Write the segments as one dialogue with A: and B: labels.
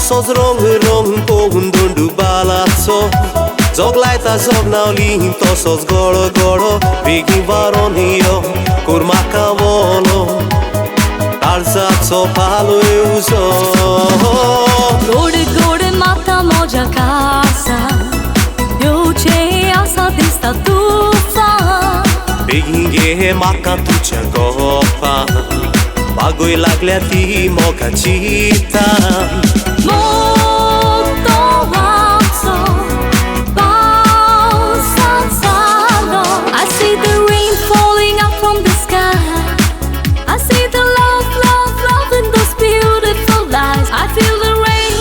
A: Sos rong pohun dondu balatso Zog laita zog naulin to sos goro goro Bigi varonio kurmaka volo Tarzatso palo uso
B: Gode gode mata moja casa Yuce asa dista tufa
A: Bigi maka tucia gopa Bagoi laglia ti moka cita
B: Molto alto, balzando. I see the rain falling out from the sky. I see the love, love, love in those beautiful eyes. I feel the rain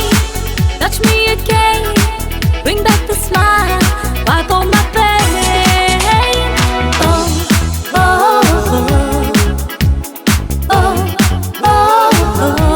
B: touch me again, bring back the smile, wipe all my pain. Oh, oh, oh, oh, oh, oh.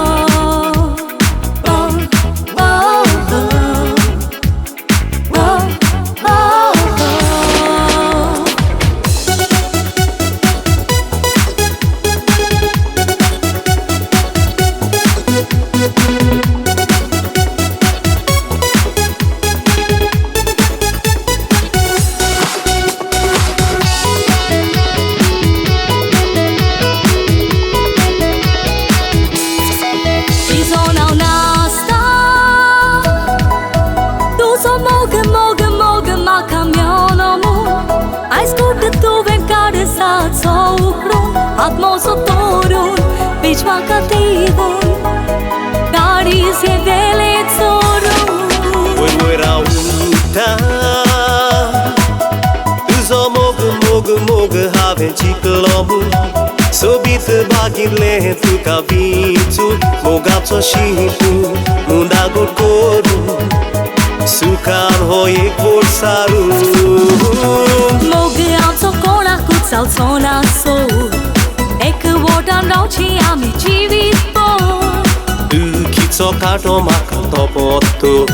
B: Atmoso torun, bichma kativun Gari se vele torun
A: Voi rauta Tuzo mog haven ciklomu Sobit bagin le tu kavitu Mogapso shipu munda gorgoru Sukan hoyek vorsaru
B: Mogapso kona kutsal sona so Ek votan rauchi ami jivito
A: Ukitso kato makato poto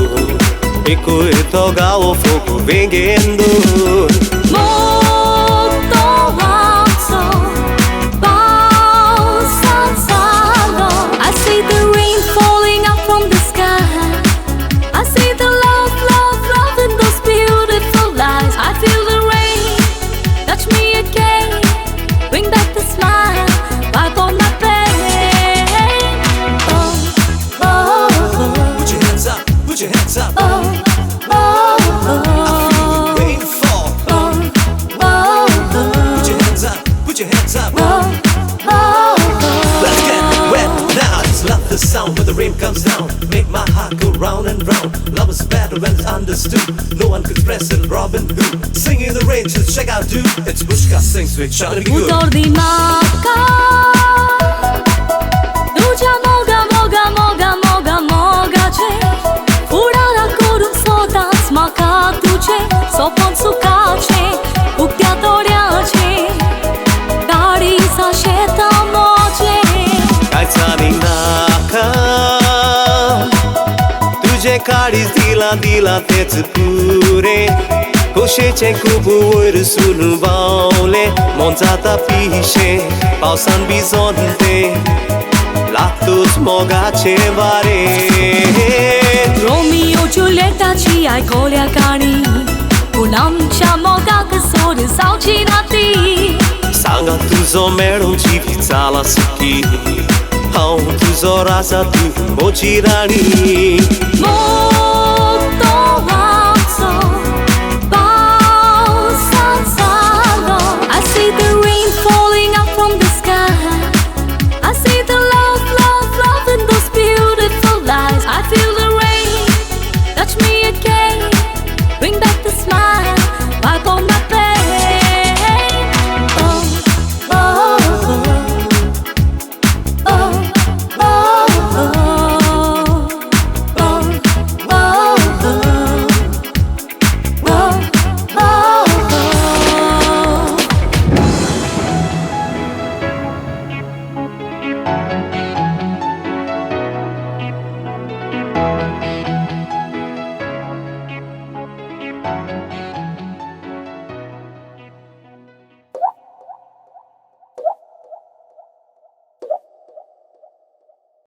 A: Eko etoga o fogo vengendo
B: Molto alto, balzando. I see the rain falling out from the sky. I see the love, love, love in those beautiful eyes. I feel the rain touch me again, bring back the smile, wipe all my pain. Oh, oh, oh.
A: Put your hands up, put your hands up.
B: Oh, oh, oh.
A: Rain fall.
B: Oh, oh, oh.
A: Put your hands up, put your hands up.
B: Oh, oh, oh.
A: Let's get wet now. Just love the sound when the rain comes down. Make my heart go round and round. Love is better when it's understood. No one could express it, Robin Hood. Singing in the rain, just check out dude. It's Bushka sings with Charlie Good.
B: Udor di maka Duja moga, moga, moga, moga, moga ce Urara korum sodan smaka tuce Sopon sukace, uktiatoria-ce Gari sa sheta moce
A: Kaitsaning naka Tuje karis dila tets pure Koshece cubuir sunu baule Monzata pisce Pausan bizonte Lactus mogace vare
B: Romeo Giulietta ci ai colia cani Unam cia moga că sori sau cinati
A: Sanga tuzo mero civița la suki Hau tuzo rasa tu mocirani